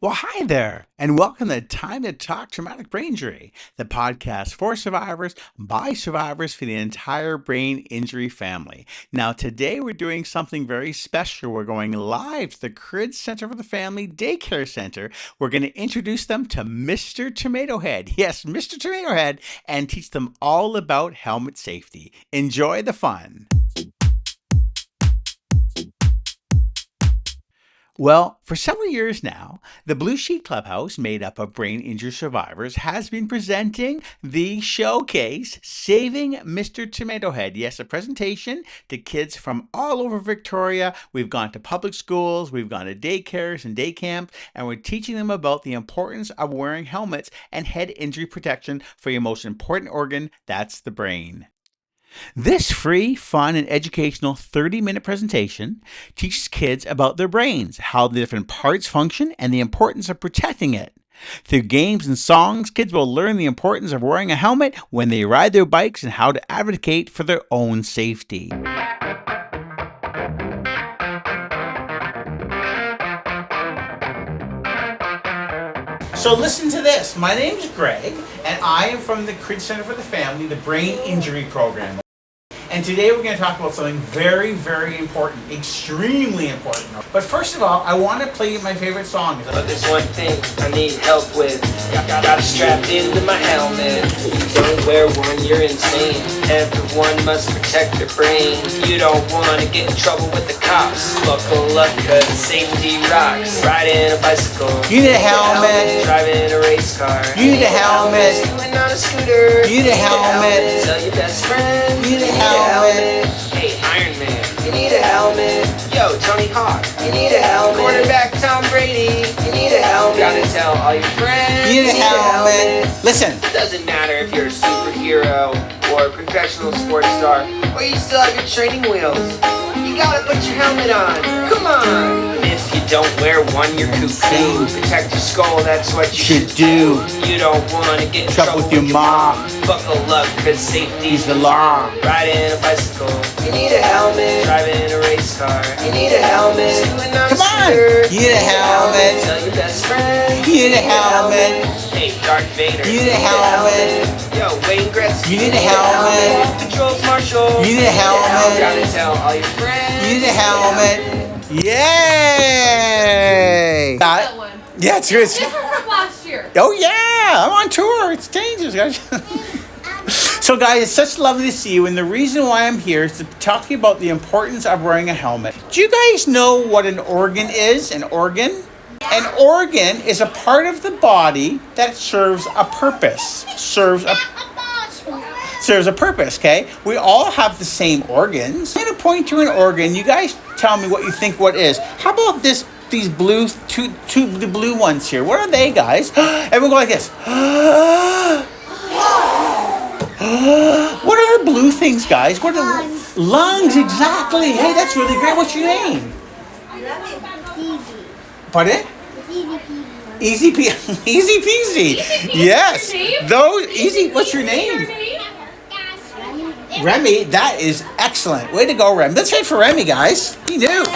Well, hi there, and welcome to Time to Talk Traumatic Brain Injury, the podcast for survivors by survivors for the entire brain injury family. Now, today we're doing something very special. We're going live to the Cridge Centre for the Family Daycare Center. We're going to introduce them to Mr. Tomato Head. Yes, Mr. Tomato Head, and teach them all about helmet safety. Enjoy the fun. Well, for several years now, the Blue Sheet Clubhouse, made up of brain injury survivors, has been presenting the showcase, Saving Mr. Tomato Head. Yes, a presentation to kids from all over Victoria. We've gone to public schools, we've gone to daycares and day camps, and we're teaching them about the importance of wearing helmets and head injury protection for your most important organ, that's the brain. This free, fun, and educational 30-minute presentation teaches kids about their brains, how the different parts function, and the importance of protecting it. Through games and songs, kids will learn the importance of wearing a helmet when they ride their bikes and how to advocate for their own safety. So listen to this. My name is Greg, and I am from the Cridge Centre for the Family, the Brain Injury Program. And today we're going to talk about something very, very important, extremely important. But first of all, I want to play you my favorite song. But there's one thing I need help with. Got it strapped into my helmet. If you don't wear one, you're insane. Everyone must protect their brain. You don't want to get in trouble with the cops. Buckle up, cause safety rocks. Riding a bicycle. You need a helmet. Driving a race car. You need a helmet. Doing on a scooter. You need a helmet. Tell your best friend. You need a helmet. Hey, Iron Man, you need a helmet. Yo, Tony Hawk, you need a helmet. Quarterback Tom Brady, you need a helmet. Gotta tell all your friends. You need a helmet. Listen. It doesn't matter if you're a superhero or a professional sports star, or you still have your training wheels. You gotta put your helmet on. Come on. If you don't wear one, you're cuckoo. Protect your skull, that's what you should do. You don't wanna get in trouble with your mom. Buckle up, cause safety's the law. Riding a bicycle, you need a helmet. Driving a race car, you need a helmet. Come on! You need a helmet. Tell your best friend. You need a helmet. Hey, Darth Vader. You need a helmet. Yo, Wayne Gretzky. You need a helmet. Controls Marshall. You need a helmet. Gotta tell all your friends. You need a helmet. Yay! That one. Yeah, it's good. Different from last year. Oh yeah, I'm on tour. It's dangerous, guys. So guys, it's such lovely to see you, and the reason why I'm here is to talk to you about the importance of wearing a helmet. Do you guys know what an organ is? An organ? An organ is a part of the body that serves a purpose. Serves a purpose, okay? We all have the same organs. I'm going to point to an organ. You guys tell me what you think what is. How about these blue, the blue ones here? What are they, guys? Everyone go like this. What are the blue things, guys? What are the lungs? Exactly. Hey, that's really great. What's your name? Pardon? Easy peasy. Easy peasy. Yes. Those easy. What's your name? Remy. That is excellent. Way to go, Remy. Let's try for Remy, guys. He knew.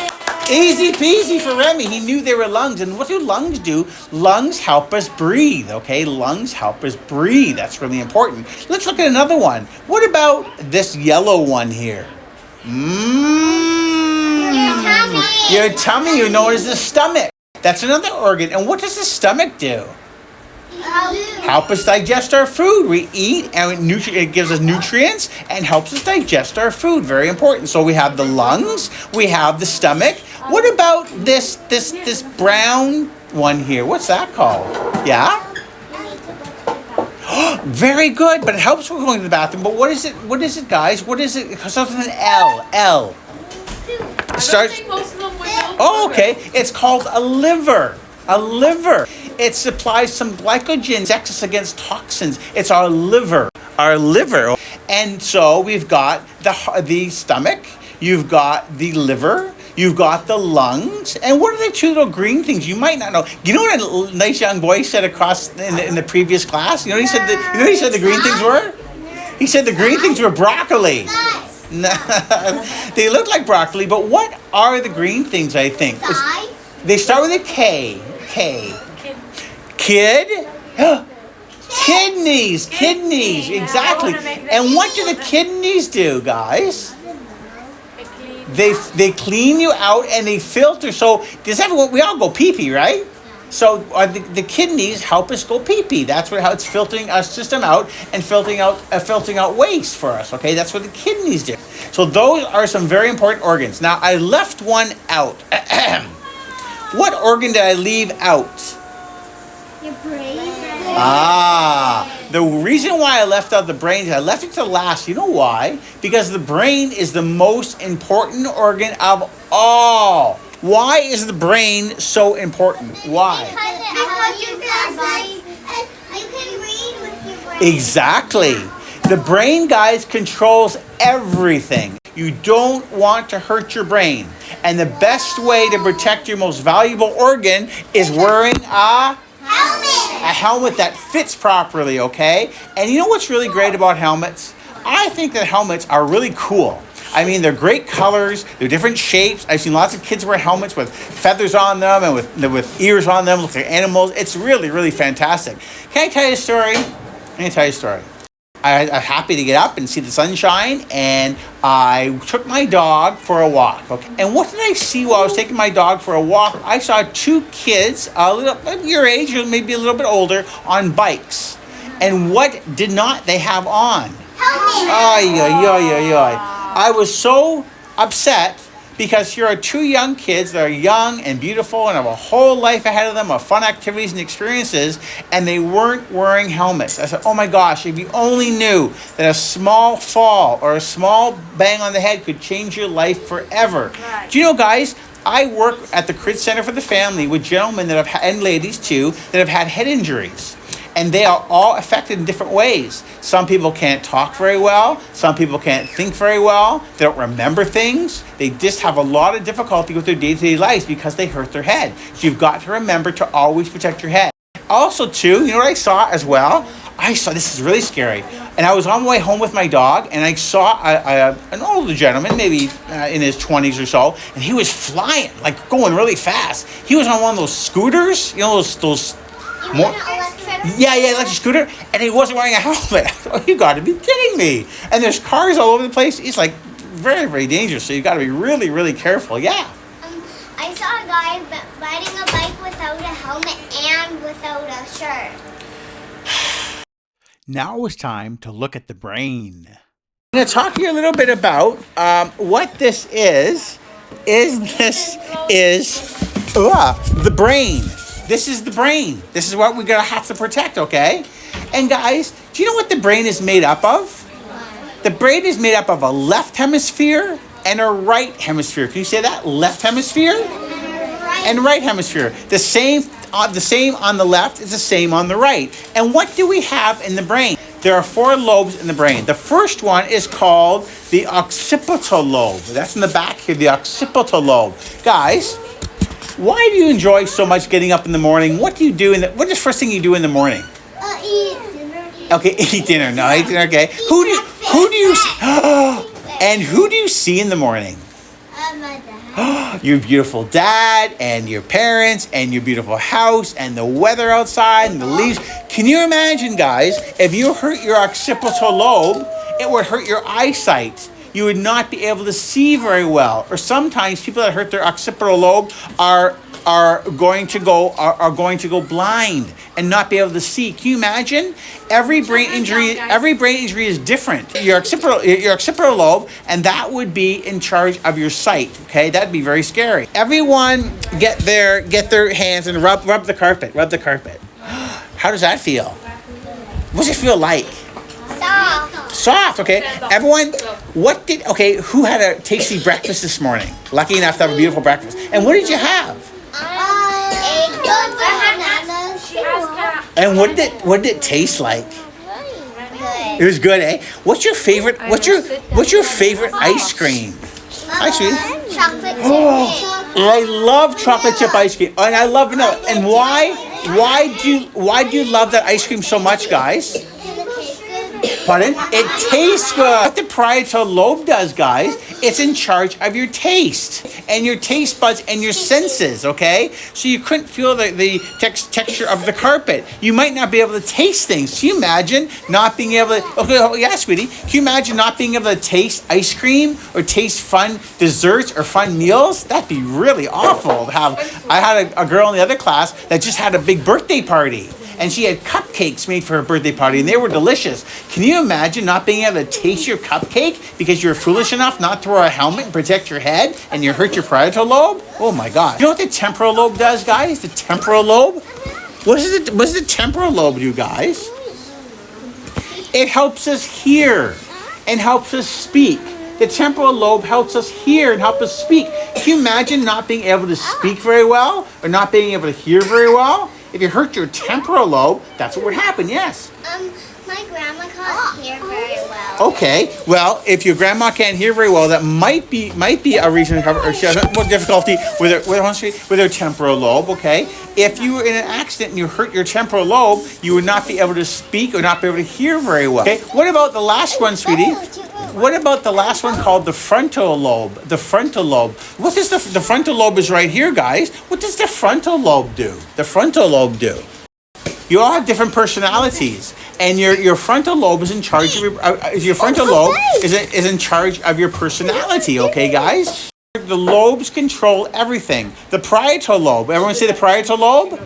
Easy peasy for Remy. He knew they were lungs. And what do lungs do? Lungs help us breathe, okay? Lungs help us breathe. That's really important. Let's look at another one. What about this yellow one here? Your tummy. You know, is the stomach. That's another organ. And what does the stomach do? Help us digest our food. We eat and it gives us nutrients and helps us digest our food. Very important. So we have the lungs, we have the stomach. What about this brown one here? What's that called? Yeah? Very good, but it helps with going to the bathroom. But what is it? What is it, guys? What is it? It starts with an L. L. It starts. Oh, okay. It's called a liver. A liver. It supplies some glycogen, protects us against toxins. It's our liver. Our liver. And so we've got the stomach. You've got the liver. You've got the lungs. And what are the two little green things? You might not know. You know what a nice young boy said across in the previous class? You know what he said? He said the green things were? He said the green things were broccoli. They look like broccoli, but what are the green things, I think? They start with a K. K. Kid? Kidneys, exactly. And what do the kidneys do, guys? They clean you out and they filter. So does everyone? We all go pee pee, right? So the kidneys help us go pee pee. That's how it's filtering our system out and filtering out waste for us. Okay, that's what the kidneys do. So those are some very important organs. Now I left one out. What organ did I leave out? Your brain. The reason why I left out the brain is I left it to last. You know why? Because the brain is the most important organ of all. Why is the brain so important? Why? Because you can read with your brain. Exactly. The brain, guys, controls everything. You don't want to hurt your brain. And the best way to protect your most valuable organ is wearing a helmet that fits properly, okay? And you know what's really great about helmets? I think that helmets are really cool. I mean, they're great colors, they're different shapes. I've seen lots of kids wear helmets with feathers on them and with ears on them, look like animals. It's really, really fantastic. Can I tell you a story? I'm happy to get up and see the sunshine, and I took my dog for a walk. Okay, and what did I see while I was taking my dog for a walk? I saw two kids, a little your age, or maybe a little bit older, on bikes. And what did not they have on? I was so upset because here are two young kids that are young and beautiful and have a whole life ahead of them of fun activities and experiences, and they weren't wearing helmets. I said, oh my gosh, if you only knew that a small fall or a small bang on the head could change your life forever. Right. Do you know, guys, I work at the Cridge Centre for the Family with gentlemen that have and ladies too that have had head injuries. And they are all affected in different ways. Some people can't talk very well. Some people can't think very well. They don't remember things. They just have a lot of difficulty with their day-to-day lives because they hurt their head. So you've got to remember to always protect your head. Also, too, you know what I saw as well? This is really scary. And I was on my way home with my dog, and I saw an older gentleman, maybe in his 20s or so, and he was flying, like going really fast. He was on one of those scooters, you know, those electric scooter, and he wasn't wearing a helmet. Oh, you got to be kidding me! And there's cars all over the place. It's like very, very dangerous. So you got to be really, really careful. Yeah. I saw a guy riding a bike without a helmet and without a shirt. Now it's time to look at the brain. I'm going to talk to you a little bit about what this is. The brain. This is the brain. This is what we're going to have to protect, okay? And guys, do you know what the brain is made up of? The brain is made up of a left hemisphere and a right hemisphere. Can you say that? Left hemisphere and right hemisphere. The same on the left is the same on the right. And what do we have in the brain? There are 4 lobes in the brain. The first one is called the occipital lobe. That's in the back here, the occipital lobe. Guys, why do you enjoy so much getting up in the morning? What do you do what is the first thing you do in the morning? Eat dinner. Okay, eat dinner. No, eat dinner. Okay. Who do you see in the morning? My dad. Your beautiful dad and your parents and your beautiful house and the weather outside and the leaves. Can you imagine, guys, if you hurt your occipital lobe, it would hurt your eyesight. You would not be able to see very well. Or sometimes people that hurt their occipital lobe are going to go blind and not be able to see. Can you imagine? Every brain injury is different. Your occipital lobe, and that would be in charge of your sight. Okay, that'd be very scary. Everyone, get their hands and rub the carpet. Rub the carpet. How does that feel? What does it feel like? Soft, okay. Everyone, who had a tasty breakfast this morning? Lucky enough to have a beautiful breakfast. And what did you have? And what did it taste like? It was good, eh? What's your favorite ice cream? Ice cream? Chocolate chip. I love chocolate chip ice cream. And I love vanilla. And why do you love that ice cream so much, guys? Pardon? It tastes good. What the parietal lobe does, guys, it's in charge of your taste and your taste buds and your senses, okay? So you couldn't feel the texture of the carpet. You might not be able to taste things. Can you imagine not being able to, okay, oh, yeah, sweetie. Can you imagine not being able to taste ice cream or taste fun desserts or fun meals? That'd be really awful to have. I had a girl in the other class that just had a big birthday party. And she had cupcakes made for her birthday party, and they were delicious. Can you imagine not being able to taste your cupcake because you were foolish enough not to wear a helmet and protect your head, and you hurt your parietal lobe? Oh my God. You know what the temporal lobe does, guys? The temporal lobe? What does the temporal lobe do, guys? It helps us hear and helps us speak. The temporal lobe helps us hear and help us speak. Can you imagine not being able to speak very well or not being able to hear very well? If you hurt your temporal lobe, that's what would happen, yes. My grandma can't hear very well. Okay, well, if your grandma can't hear very well, that might be a reason or she has more difficulty with her temporal lobe, okay? If you were in an accident and you hurt your temporal lobe, you would not be able to speak or not be able to hear very well. Okay, what about the last one, sweetie? What about the last one called the frontal lobe? The frontal lobe. What does the frontal lobe is right here, guys. What does the frontal lobe do? The frontal lobe do. You all have different personalities, and your frontal lobe is in charge of your frontal lobe is in charge of your personality. Okay, guys. The lobes control everything. The parietal lobe. Everyone say the parietal lobe.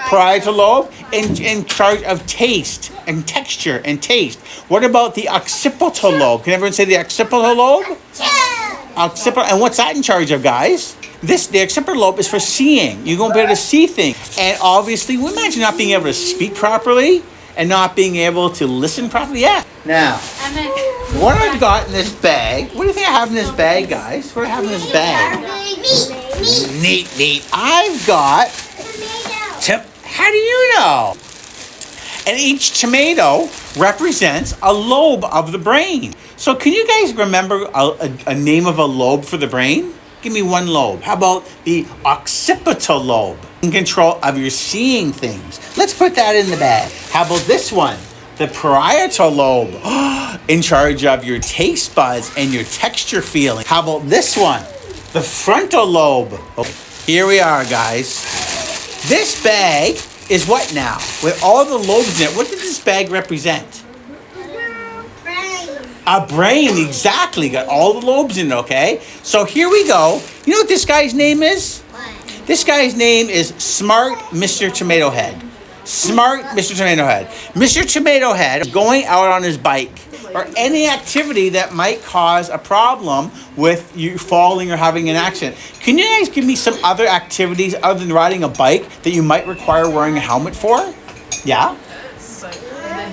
Parietal lobe in charge of taste and texture and taste. What about the occipital lobe? Can everyone say the occipital lobe? Occipital, and what's that in charge of, guys? The occipital lobe is for seeing. You're going to be able to see things. And obviously, imagine not being able to speak properly and not being able to listen properly. Yeah. Now, what I've got in this bag, what do you think I have in this bag, guys? What do I have in this bag? Neat. I've got, how do you know? And each tomato represents a lobe of the brain. So can you guys remember a name of a lobe for the brain? Give me one lobe. How about the occipital lobe? In control of your seeing things. Let's put that in the bag. How about this one? The parietal lobe. In charge of your taste buds and your texture feeling. How about this one? The frontal lobe. Okay, here we are, guys. This bag is what now? With all the lobes in it, what does this bag represent? A brain, exactly. Got all the lobes in it, okay? So here we go. You know what this guy's name is? What? This guy's name is Smart Mr. Tomato Head. Smart Mr. Tomato Head. Mr. Tomato Head is going out on his bike or any activity that might cause a problem with you falling or having an accident. Can you guys give me some other activities other than riding a bike that you might require wearing a helmet for? Yeah?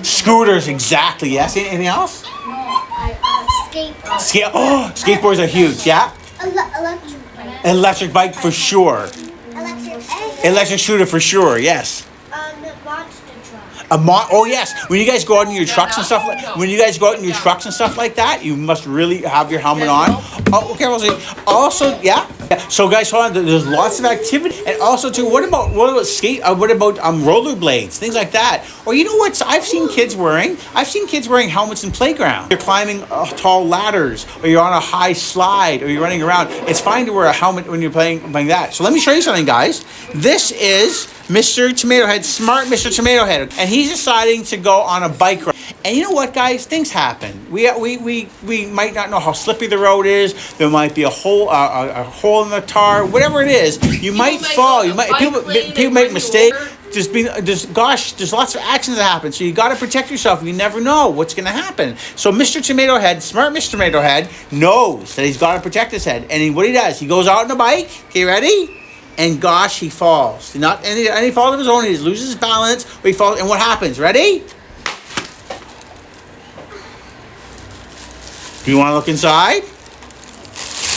Scooters, exactly. Yes. Anything else? Skateboard. Skateboards are huge. Yeah. Electric bike. Electric bike for sure. Electric shooter for sure. Yes. Monster truck. Oh yes. When you guys go out in your trucks and stuff like that, you must really have your helmet on. Oh, okay. Also, yeah. So guys, hold on. There's lots of activity, and also too. What about rollerblades, things like that. Or you know what? I've seen kids wearing helmets in playgrounds. You're climbing tall ladders, or you're on a high slide, or you're running around. It's fine to wear a helmet when you're playing that. So let me show you something, guys. This is Mr. Tomato Head, Smart Mr. Tomato Head, and he's deciding to go on a bike ride. And you know what, guys? Things happen. We might not know how slippery the road is. There might be a hole in the tar. Whatever it is, you might fall. People make mistakes. There's lots of accidents that happen. So you got to protect yourself. You never know what's going to happen. So Mr. Tomato Head, Smart Mr. Tomato Head, knows that he's got to protect his head. And what he does, he goes out on a bike. Okay, ready? And gosh, he falls. Not any fault of his own. He just loses his balance, or he falls. And what happens? Ready? Do you want to look inside?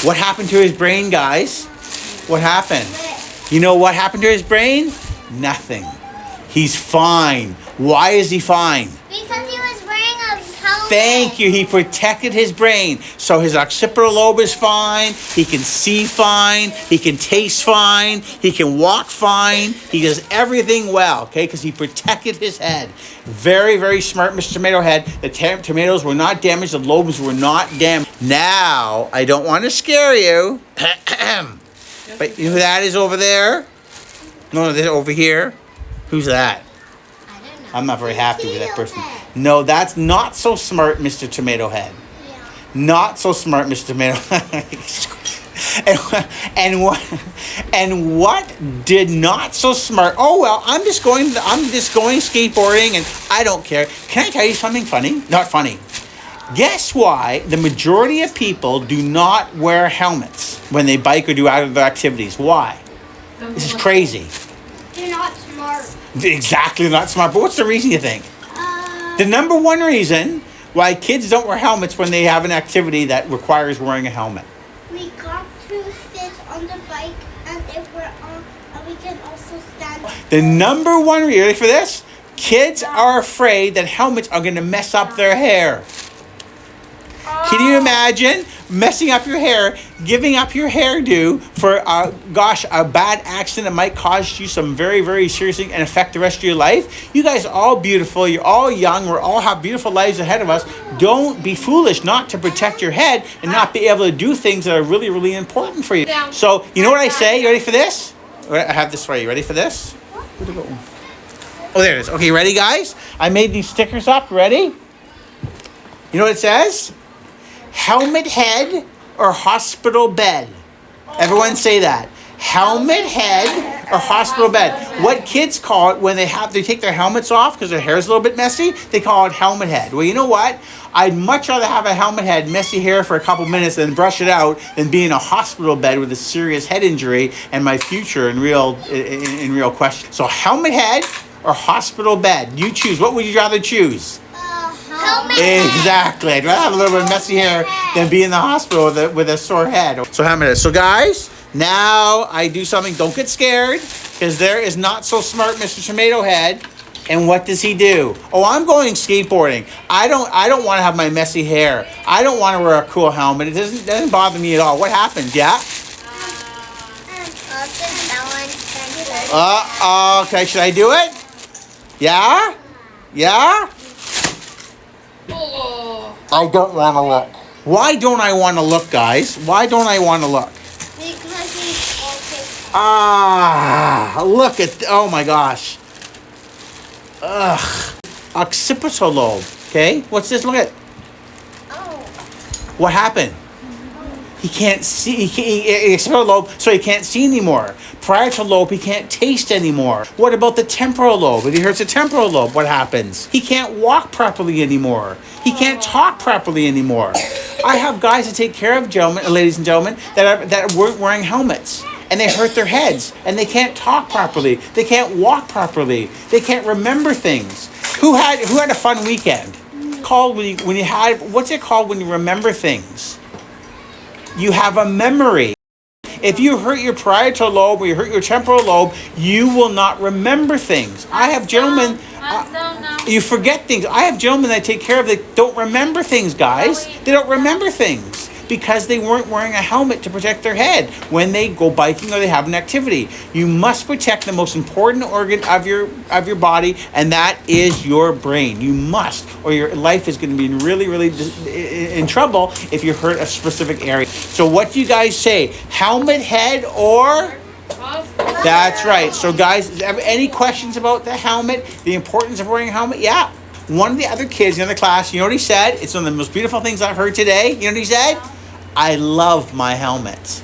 What happened to his brain, guys? What happened? You know what happened to his brain? Nothing. He's fine. Why is he fine? Because he was wearing a helmet. Thank you. He protected his brain. So his occipital lobe is fine. He can see fine. He can taste fine. He can walk fine. He does everything well, okay, because he protected his head. Very, very smart, Mr. Tomato Head. The tomatoes were not damaged. The lobes were not damaged. Now, I don't want to scare you. But you know who that is over there? No, they're over here. Who's that? I don't know. I'm not very happy with that person. No, that's not so smart, Mr. Tomato Head. Yeah. Not so smart, Mr. Tomato. and what did not so smart? Oh well, I'm just going skateboarding, and I don't care. Can I tell you something funny? Not funny. Guess why the majority of people do not wear helmets when they bike or do outdoor activities? Why? This is crazy. You're not smart. Exactly, not smart. But what's the reason you think? The number one reason why kids don't wear helmets when they have an activity that requires wearing a helmet. We got to sit on the bike, and if we're on, we can also stand. The number one reason, ready for this? Kids are afraid that helmets are going to mess up their hair. Can you imagine messing up your hair, giving up your hairdo for, a bad accident that might cause you some very, very serious thing and affect the rest of your life? You guys are all beautiful. You're all young. We all have beautiful lives ahead of us. Don't be foolish not to protect your head and not be able to do things that are really, really important for you. So, you know what I say? You ready for this? I have this for you. Ready for this? Where'd it go? Oh, there it is. Okay, ready, guys? I made these stickers up. Ready? You know what it says? Helmet head or hospital bed? Everyone say that. Helmet head or hospital bed. What kids call it when they take their helmets off because their hair's a little bit messy, they call it helmet head. Well, you know what? I'd much rather have a helmet head, messy hair for a couple minutes than brush it out than be in a hospital bed with a serious head injury and my future in real question. So helmet head or hospital bed? You choose. What would you rather choose? Helmet. Exactly. I'd rather have a little bit of messy hair than be in the hospital with a sore head. So helmet head. So guys, now I do something. Don't get scared, because there is not so smart Mr. Tomato Head. And what does he do? Oh, I'm going skateboarding. I don't want to have my messy hair. I don't want to wear a cool helmet. It doesn't bother me at all. What happens? Yeah? Okay. Should I do it? Yeah? Yeah? I don't want to look. Why don't I want to look, guys? Why don't I want to look? Because he's autistic. Look at, oh my gosh. Ugh. Occipital lobe. Okay, what's this? Look at. Oh. What happened? He can't see. Occipital lobe, so he can't see anymore. Parietal lobe, he can't taste anymore. What about the temporal lobe? If he hurts the temporal lobe, what happens? He can't walk properly anymore. He can't talk properly anymore. I have guys that take care of ladies and gentlemen, that weren't wearing helmets. And they hurt their heads, and they can't talk properly. They can't walk properly. They can't remember things. Who had a fun weekend? Called when you had, what's it called when you remember things? You have a memory. If you hurt your parietal lobe or you hurt your temporal lobe, you will not remember things. I have gentlemen, you forget things. I have gentlemen that I take care of that don't remember things, guys. They don't remember things because they weren't wearing a helmet to protect their head when they go biking or they have an activity. You must protect the most important organ of your body, and that is your brain. You must, or your life is going to be really, really in trouble if you hurt a specific area. So what do you guys say? Helmet head or? That's right. So guys, any questions about the helmet, the importance of wearing a helmet? Yeah. One of the other kids in the class, you know what he said? It's one of the most beautiful things I've heard today. You know what he said? I love my helmet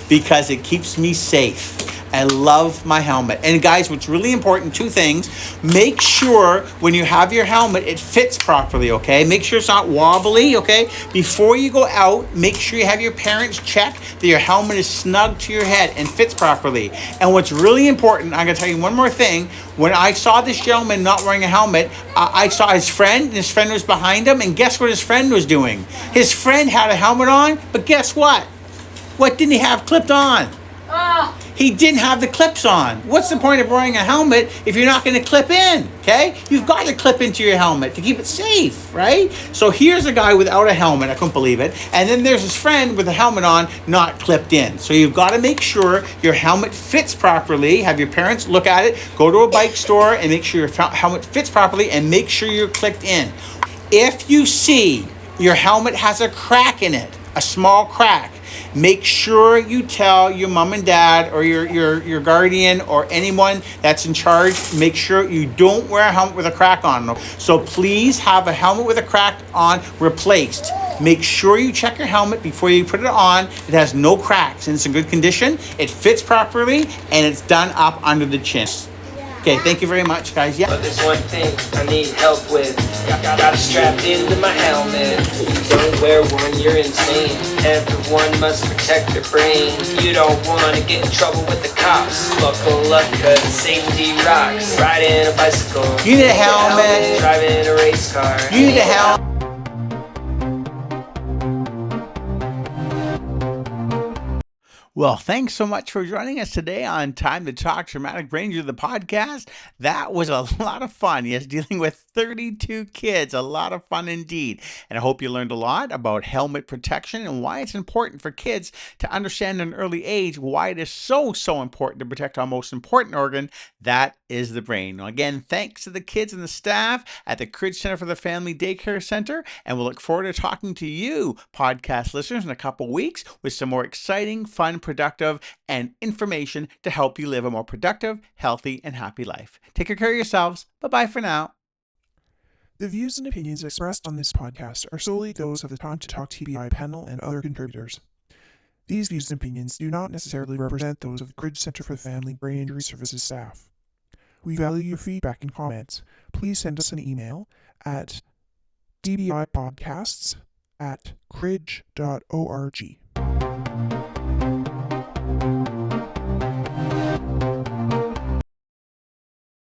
because it keeps me safe. I love my helmet. And guys, what's really important, two things. Make sure when you have your helmet, it fits properly, okay? Make sure it's not wobbly, okay? Before you go out, make sure you have your parents check that your helmet is snug to your head and fits properly. And what's really important, I'm gonna tell you one more thing. When I saw this gentleman not wearing a helmet, I saw his friend, and his friend was behind him, and guess what his friend was doing? His friend had a helmet on, but guess what? What didn't he have clipped on? He didn't have the clips on. What's the point of wearing a helmet if you're not going to clip in, okay? You've got to clip into your helmet to keep it safe, right? So here's a guy without a helmet. I couldn't believe it. And then there's his friend with a helmet on, not clipped in. So you've got to make sure your helmet fits properly. Have your parents look at it. Go to a bike store and make sure your helmet fits properly and make sure you're clipped in. If you see your helmet has a crack in it, a small crack, make sure you tell your mom and dad or your guardian or anyone that's in charge. Make sure you don't wear a helmet with a crack on. So please have a helmet with a crack on replaced. Make sure you check your helmet before you put it on. It has no cracks and it's in good condition. It fits properly and it's done up under the chin. Okay, thank you very much, guys. Yeah. But there's one thing I need help with. Got it strapped into my helmet. If you don't wear one, you're insane. Everyone must protect their brain. You don't want to get in trouble with the cops. Buckle up, cause safety rocks. Riding a bicycle. You need a helmet. Driving a race car. You need a helmet. Well, thanks so much for joining us today on Time to Talk Traumatic Brain Injury, the podcast. That was a lot of fun. Yes, dealing with 32 kids, a lot of fun indeed. And I hope you learned a lot about helmet protection and why it's important for kids to understand at an early age why it is so important to protect our most important organ, that is the brain. Now, again, thanks to the kids and the staff at the Cridge Centre for the Family Daycare Center, and we'll look forward to talking to you, podcast listeners, in a couple weeks with some more exciting, fun, productive, and information to help you live a more productive, healthy, and happy life. Take good care of yourselves. Bye-bye for now. The views and opinions expressed on this podcast are solely those of the Time to Talk TBI panel and other contributors. These views and opinions do not necessarily represent those of the Cridge Centre for the Family Brain Injury Services staff. We value your feedback and comments. Please send us an email at dbipodcasts@cridge.org.